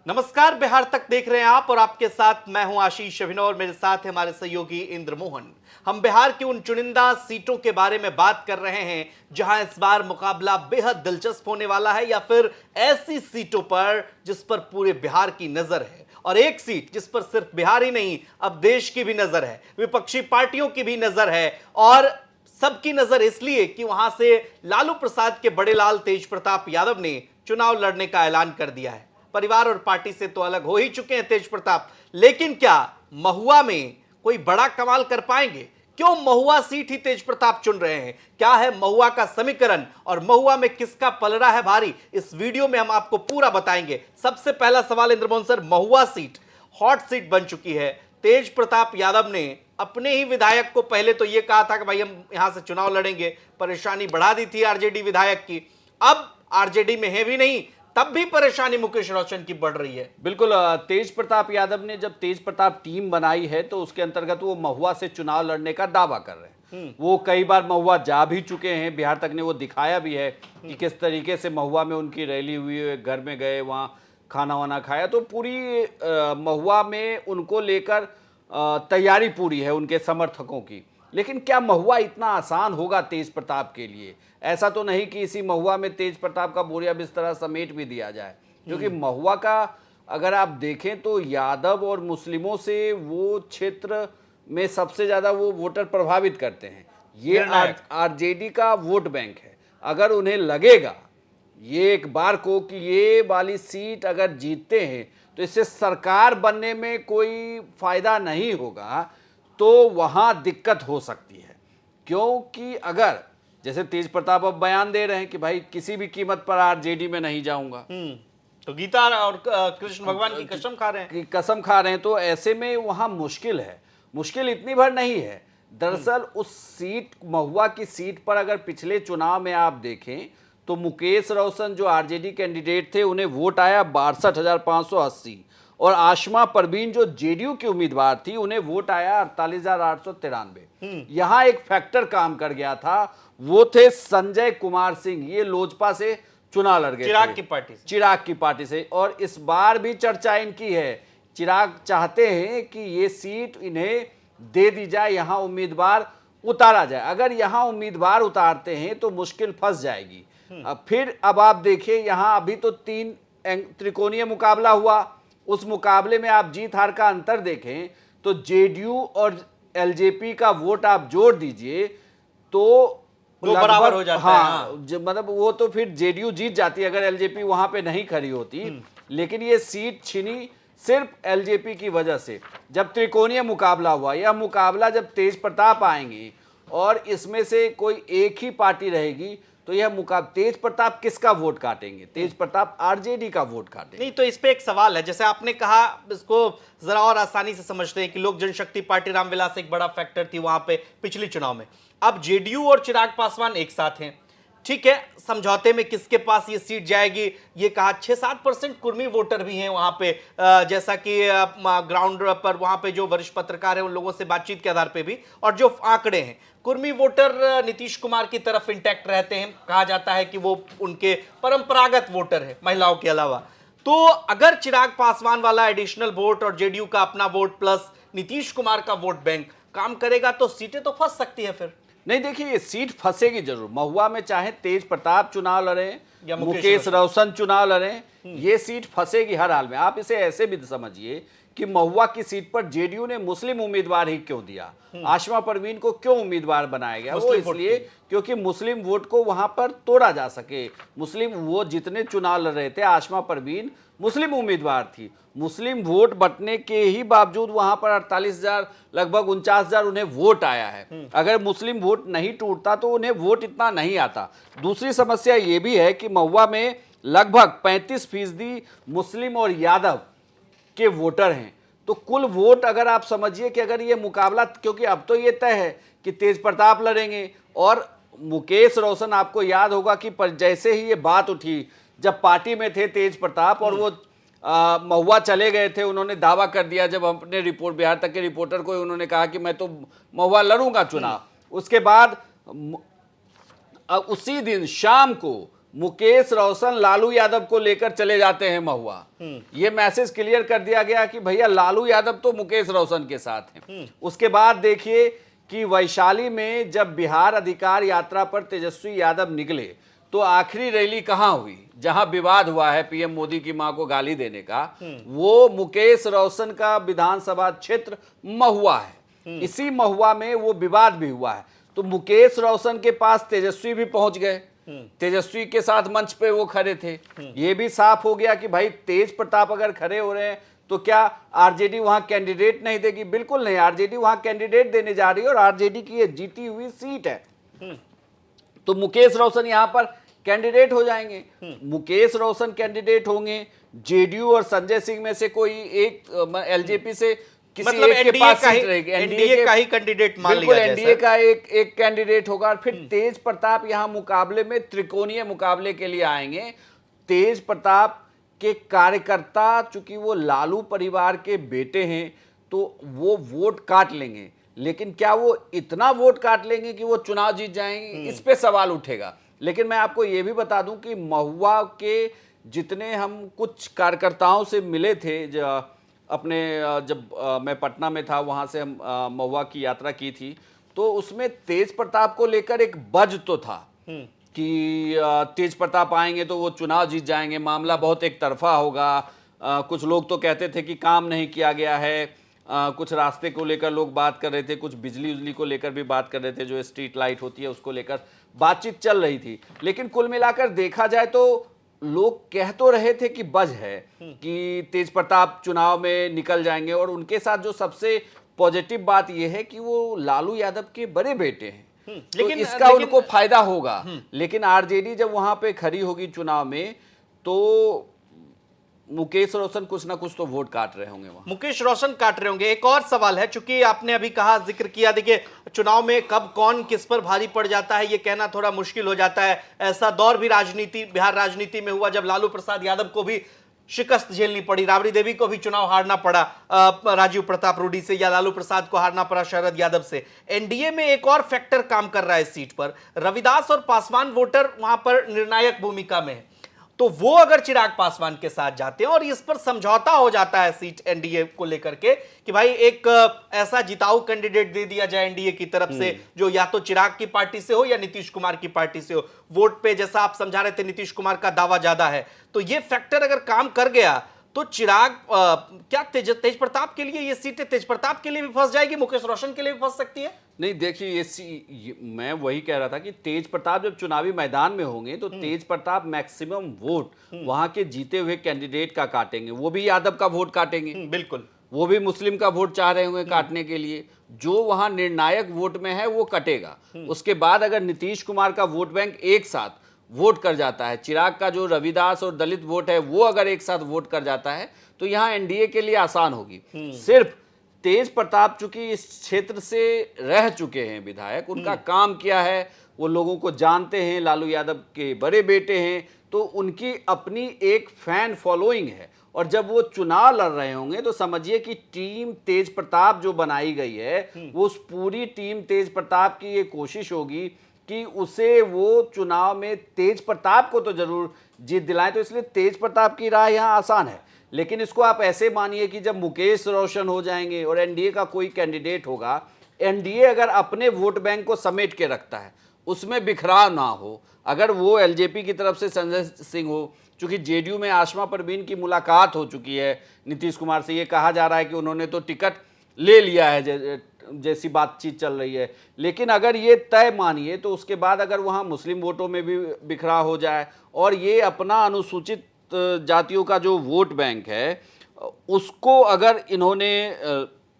नमस्कार, बिहार तक देख रहे हैं आप और आपके साथ मैं हूं आशीष अभिनव और मेरे साथ है हमारे सहयोगी इंद्र मोहन। हम बिहार की उन चुनिंदा सीटों के बारे में बात कर रहे हैं जहां इस बार मुकाबला बेहद दिलचस्प होने वाला है, या फिर ऐसी सीटों पर जिस पर पूरे बिहार की नजर है, और एक सीट जिस पर सिर्फ बिहार ही नहीं अब देश की भी नजर है, विपक्षी पार्टियों की भी नजर है, और सबकी नजर इसलिए कि वहां से लालू प्रसाद के बड़े लाल तेज प्रताप यादव ने चुनाव लड़ने का ऐलान कर दिया है। परिवार और पार्टी से तो अलग हो ही चुके हैं तेज प्रताप, लेकिन क्या महुआ में कोई बड़ा कमाल कर पाएंगे? क्यों महुआ सीट ही तेज प्रताप चुन रहे हैं? क्या है महुआ का समीकरण और महुआ में किसका पलड़ा है भारी? इस वीडियो में हम आपको पूरा बताएंगे। सबसे पहला सवाल इंद्रमोहन सर, महुआ सीट हॉट सीट बन चुकी है। तेज प्रताप यादव ने अपने ही विधायक को पहले तो यह कहा था कि भाई हम यहां से चुनाव लड़ेंगे, परेशानी बढ़ा दी थी आरजेडी विधायक की। अब आरजेडी में है भी नहीं, तब भी परेशानी मुकेश रोशन की बढ़ रही है। बिल्कुल। तेज प्रताप यादव ने जब तेज प्रताप टीम बनाई है तो उसके अंतर्गत वो महुआ से चुनाव लड़ने का दावा कर रहे हैं। वो कई बार महुआ जा भी चुके हैं, बिहार तक ने वो दिखाया भी है कि किस तरीके से महुआ में उनकी रैली हुई है, घर में गए, वहाँ खाना वाना खाया। तो पूरी महुआ में उनको लेकर तैयारी पूरी है उनके समर्थकों की। लेकिन क्या महुआ इतना आसान होगा तेज प्रताप के लिए? ऐसा तो नहीं कि इसी महुआ में तेज प्रताप का बोरिया बिस्तरा समेट भी दिया जाए, क्योंकि महुआ का अगर आप देखें तो यादव और मुस्लिमों से वो क्षेत्र में सबसे ज़्यादा वो वोटर प्रभावित करते हैं। ये आरजेडी का वोट बैंक है। अगर उन्हें लगेगा ये एक बार को कि ये वाली सीट अगर जीतते हैं तो इससे सरकार बनने में कोई फायदा नहीं होगा, तो वहाँ दिक्कत हो सकती है। क्योंकि अगर जैसे तेज प्रताप अब बयान दे रहे हैं कि भाई किसी भी कीमत पर आरजेडी में नहीं जाऊंगा, तो गीता और कृष्ण भगवान की कसम खा रहे हैं तो ऐसे में वहां मुश्किल है। मुश्किल इतनी भर नहीं है। दरअसल उस सीट महुआ की सीट पर अगर पिछले चुनाव में आप देखें तो मुकेश रोशन जो आरजेडी कैंडिडेट थे उन्हें वोट आया 62,580, और आशमा परवीन जो जेडीयू की उम्मीदवार थी उन्हें वोट आया 48,893। यहां एक फैक्टर काम कर गया था, वो थे संजय कुमार सिंह। ये लोजपा से चुनाव लड़ गए, चिराग की पार्टी से। और इस बार भी चर्चा इनकी है, चिराग चाहते हैं कि ये सीट इन्हें दे दी जाए, यहां उम्मीदवार उतारा जाए। अगर यहां उम्मीदवार उतारते हैं तो मुश्किल फंस जाएगी। अब आप देखिए, यहां अभी तो 3 त्रिकोणीय मुकाबला हुआ। उस मुकाबले में आप जीत हार का अंतर देखें तो जेडीयू और एलजेपी का वोट आप जोड़ दीजिए तो बराबर हो जाता है। हाँ। मतलब वो तो फिर जेडीयू जीत जाती अगर एलजेपी वहां पे नहीं खड़ी होती। लेकिन ये सीट छिनी सिर्फ एलजेपी की वजह से। जब त्रिकोणीय मुकाबला हुआ, यह मुकाबला जब तेज प्रताप आएंगे और इसमें से कोई एक ही पार्टी रहेगी तो यह तेज प्रताप किसका वोट काटेंगे? तेज प्रताप आरजेडी का वोट काटेंगे। नहीं, तो इस पे एक सवाल है, जैसे आपने कहा, इसको जरा और आसानी से समझते हैं कि लोक जनशक्ति पार्टी रामविलास एक बड़ा फैक्टर थी वहां पे पिछले चुनाव में। अब जेडीयू और चिराग पासवान एक साथ हैं, ठीक है। समझौते में किसके पास ये सीट जाएगी ये कहा। 6-7% कुर्मी वोटर भी हैं वहां पे, जैसा कि ग्राउंड पर वहां पे जो वरिष्ठ पत्रकार हैं उन लोगों से बातचीत के आधार पे भी, और जो आंकड़े हैं, कुर्मी वोटर नीतीश कुमार की तरफ इंटैक्ट रहते हैं। कहा जाता है कि वो उनके परंपरागत वोटर है महिलाओं के अलावा। तो अगर चिराग पासवान वाला एडिशनल वोट और जेडीयू का अपना वोट प्लस नीतीश कुमार का वोट बैंक काम करेगा तो सीटें तो फंस सकती है फिर। नहीं, देखिए ये सीट फंसेगी जरूर। महुआ में चाहे तेज प्रताप चुनाव लड़े या मुकेश रोशन चुनाव लड़े, ये सीट फंसेगी हर हाल में। आप इसे ऐसे भी समझिए कि महुआ की सीट पर जेडीयू ने मुस्लिम उम्मीदवार ही क्यों दिया, आशमा परवीन को क्यों उम्मीदवार बनाया गया? वो इसलिए क्योंकि मुस्लिम वोट को वहां पर तोड़ा जा सके। मुस्लिम वो जितने चुनाव लड़ रहे थे, आशमा परवीन मुस्लिम उम्मीदवार थी। मुस्लिम वोट बंटने के ही बावजूद वहां पर 48,000 लगभग 49,000 उन्हें वोट आया है। अगर मुस्लिम वोट नहीं टूटता तो उन्हें वोट इतना नहीं आता। दूसरी समस्या ये भी है कि महुआ में लगभग 35% मुस्लिम और यादव के वोटर हैं। तो कुल वोट अगर आप समझिए कि अगर ये मुकाबला, क्योंकि अब तो ये तय है कि तेज प्रताप लड़ेंगे और मुकेश रोशन, आपको याद होगा कि जैसे ही ये बात उठी, जब पार्टी में थे तेज प्रताप और वो महुआ चले गए थे, उन्होंने दावा कर दिया, जब अपने रिपोर्ट बिहार तक के रिपोर्टर को उन्होंने कहा कि मैं तो महुआ लड़ूंगा चुनाव। उसके बाद उसी दिन शाम को मुकेश रोशन लालू यादव को लेकर चले जाते हैं महुआ। ये मैसेज क्लियर कर दिया गया कि भैया लालू यादव तो मुकेश रोशन के साथ हैं। उसके बाद देखिए कि वैशाली में जब बिहार अधिकार यात्रा पर तेजस्वी यादव निकले तो आखिरी रैली कहां हुई, जहां विवाद हुआ है पीएम मोदी की मां को गाली देने का, वो मुकेश रोशन का विधानसभा क्षेत्र महुआ है। इसी महुआ में वो विवाद भी हुआ है। तो मुकेश रोशन के पास तेजस्वी भी पहुंच गए, तेजस्वी के साथ मंच पे वो खड़े थे। ये भी साफ हो गया कि भाई तेज प्रताप अगर खड़े हो रहे हैं तो क्या आरजेडी वहां कैंडिडेट नहीं देगी? बिल्कुल नहीं, आरजेडी वहां कैंडिडेट देने जा रही है और आरजेडी की ये जीती हुई सीट है। तो मुकेश रोशन यहां पर कैंडिडेट हो जाएंगे। मुकेश रोशन कैंडिडेट होंगे, जेडीयू और संजय सिंह में से कोई एक, एलजेपी से किसी मतलब एक के पास सीट रहेगी, एनडीए का ही कैंडिडेट मान लिया बिल्कुल जाए एनडीए सर। का एक कैंडिडेट होगा। और फिर तेज प्रताप यहां मुकाबले में त्रिकोणीय मुकाबले के लिए आएंगे। तेज प्रताप के कार्यकर्ता, चूंकि वो लालू परिवार के बेटे हैं, तो वो वोट काट लेंगे, लेकिन क्या वो इतना वोट काट लेंगे कि वो चुनाव जीत जाएंगे? इस पे सवाल उठेगा। लेकिन मैं आपको ये भी बता दूं कि महुआ के जितने हम कुछ कार्यकर्ताओं से मिले थे, अपने जब मैं पटना में था, वहां से हम महुआ की यात्रा की थी, तो उसमें तेज प्रताप को लेकर एक बज तो था कि तेज प्रताप आएंगे तो वो चुनाव जीत जाएंगे, मामला बहुत एक तरफा होगा। कुछ लोग तो कहते थे कि काम नहीं किया गया है, कुछ रास्ते को लेकर लोग बात कर रहे थे, कुछ बिजली उजली को लेकर भी बात कर रहे थे, जो स्ट्रीट लाइट होती है उसको लेकर बातचीत चल रही थी। लेकिन कुल मिलाकर देखा जाए तो लोग कह तो रहे थे कि बज है कि तेज प्रताप चुनाव में निकल जाएंगे। और उनके साथ जो सबसे पॉजिटिव बात यह है कि वो लालू यादव के बड़े बेटे हैं, तो इसका उनको फायदा होगा। लेकिन आरजेडी जब वहां पे खड़ी होगी चुनाव में, तो मुकेश रोशन कुछ ना कुछ तो वोट काट रहे होंगे वहां। मुकेश रोशन काट रहे होंगे। एक और सवाल है, चूंकि आपने अभी कहा, जिक्र किया, देखिए चुनाव में कब कौन किस पर भारी पड़ जाता है ये कहना थोड़ा मुश्किल हो जाता है। ऐसा दौर भी बिहार राजनीति में हुआ जब लालू प्रसाद यादव को भी शिकस्त झेलनी पड़ी, राबड़ी देवी को भी चुनाव हारना पड़ा राजीव प्रताप रूडी से, या लालू प्रसाद को हारना पड़ा शरद यादव से। एनडीए में एक और फैक्टर काम कर रहा है इस सीट पर, रविदास और पासवान वोटर वहां पर निर्णायक भूमिका में है। तो वो अगर चिराग पासवान के साथ जाते हैं और इस पर समझौता हो जाता है सीट एनडीए को लेकर के कि भाई एक ऐसा जिताऊ कैंडिडेट दे दिया जाए एनडीए की तरफ से जो या तो चिराग की पार्टी से हो या नीतीश कुमार की पार्टी से हो, वोट पे जैसा आप समझा रहे थे नीतीश कुमार का दावा ज्यादा है, तो ये फैक्टर अगर काम कर गया तो चिराग क्या तेज प्रताप के लिए ये सीटें तेज प्रताप के लिए भी फंस जाएगी, मुकेश रोशन के लिए भी फंस सकती है? नहीं, देखिए मैं वही कह रहा था कि तेज प्रताप जब चुनावी मैदान में होंगे तो तेज प्रताप मैक्सिमम वोट वहां के जीते हुए कैंडिडेट का काटेंगे। वो भी यादव का वोट काटेंगे, बिल्कुल, वो भी मुस्लिम का वोट चाह रहे होंगे काटने के लिए। जो वहां निर्णायक वोट में है वो कटेगा। उसके बाद अगर नीतीश कुमार का वोट बैंक एक साथ वोट कर जाता है, चिराग का जो रविदास और दलित वोट है वो अगर एक साथ वोट कर जाता है, तो यहां एनडीए के लिए आसान होगी। सिर्फ तेज प्रताप चूंकि इस क्षेत्र से रह चुके हैं विधायक, उनका काम किया है, वो लोगों को जानते हैं, लालू यादव के बड़े बेटे हैं, तो उनकी अपनी एक फैन फॉलोइंग है। और जब वो चुनाव लड़ रहे होंगे तो समझिए कि टीम तेज प्रताप जो बनाई गई है, वो उस पूरी टीम तेज प्रताप की ये कोशिश होगी कि उसे वो चुनाव में तेज प्रताप को तो जरूर जीत दिलाएं। तो इसलिए तेज प्रताप की राह यहाँ आसान है। लेकिन इसको आप ऐसे मानिए कि जब मुकेश रोशन हो जाएंगे और एनडीए का कोई कैंडिडेट होगा, एनडीए अगर अपने वोट बैंक को समेट के रखता है, उसमें बिखराव ना हो, अगर वो एलजेपी की तरफ से संजय सिंह हो, चूंकि जेडीयू में आसमा परवीन की मुलाकात हो चुकी है नीतीश कुमार से, ये कहा जा रहा है कि उन्होंने तो टिकट ले लिया है जैसी बातचीत चल रही है। लेकिन अगर ये तय मानिए तो उसके बाद अगर वहाँ मुस्लिम वोटों में भी बिखराव हो जाए और ये अपना अनुसूचित जातियों का जो वोट बैंक है उसको अगर इन्होंने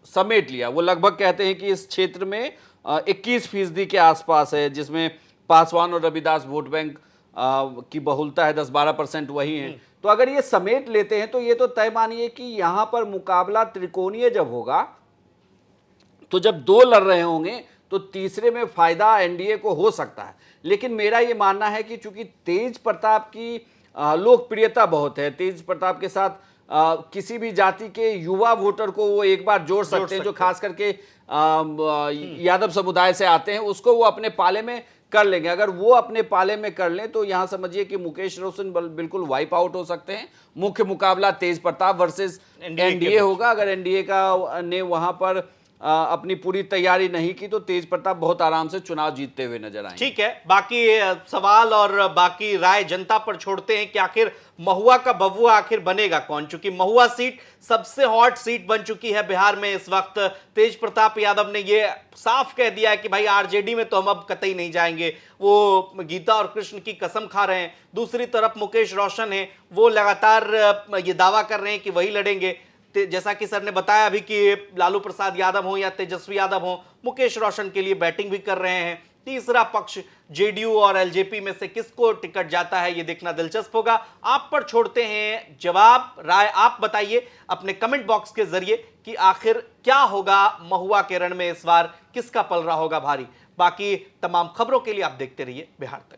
समेट लिया, वो लगभग कहते हैं कि इस क्षेत्र में 21% के आसपास है, जिसमें पासवान और रविदास वोट बैंक की बहुलता है, 10-12% वही है। तो अगर ये समेट लेते हैं तो ये तो तय मानिए कि यहाँ पर मुकाबला त्रिकोणीय जब होगा, तो जब दो लड़ रहे होंगे तो तीसरे में फायदा एनडीए को हो सकता है। लेकिन मेरा ये मानना है कि चूंकि तेज प्रताप की लोकप्रियता बहुत है, तेज प्रताप के साथ किसी भी जाति के युवा वोटर को वो एक बार जोड़ सकते हैं, जो खास करके यादव समुदाय से आते हैं, उसको वो अपने पाले में कर लेंगे। अगर वो अपने पाले में कर लें तो यहां समझिए कि मुकेश रोशन बिल्कुल वाइप आउट हो सकते हैं। मुख्य मुकाबला तेज प्रताप वर्सेस एनडीए होगा। अगर एनडीए का ने वहां पर अपनी पूरी तैयारी नहीं की तो तेज प्रताप बहुत आराम से चुनाव जीतते हुए नजर आएंगे। ठीक है, बाकी सवाल और बाकी राय जनता पर छोड़ते हैं कि आखिर महुआ का बबुआ आखिर बनेगा कौन, चूंकि महुआ सीट सबसे हॉट सीट बन चुकी है बिहार में इस वक्त। तेज प्रताप यादव ने यह साफ कह दिया है कि भाई आरजेडी में तो हम अब कतई नहीं जाएंगे, वो गीता और कृष्ण की कसम खा रहे हैं। दूसरी तरफ मुकेश रोशन है, वो लगातार ये दावा कर रहे हैं कि वही लड़ेंगे। जैसा कि सर ने बताया अभी कि लालू प्रसाद यादव हो या तेजस्वी यादव हो, मुकेश रोशन के लिए बैटिंग भी कर रहे हैं। तीसरा पक्ष जेडीयू और एलजेपी में से किसको टिकट जाता है ये देखना दिलचस्प होगा। आप पर छोड़ते हैं जवाब, राय आप बताइए अपने कमेंट बॉक्स के जरिए कि आखिर क्या होगा महुआ के रण में इस बार, किसका पलड़ा होगा भारी। बाकी तमाम खबरों के लिए आप देखते रहिए बिहार तक।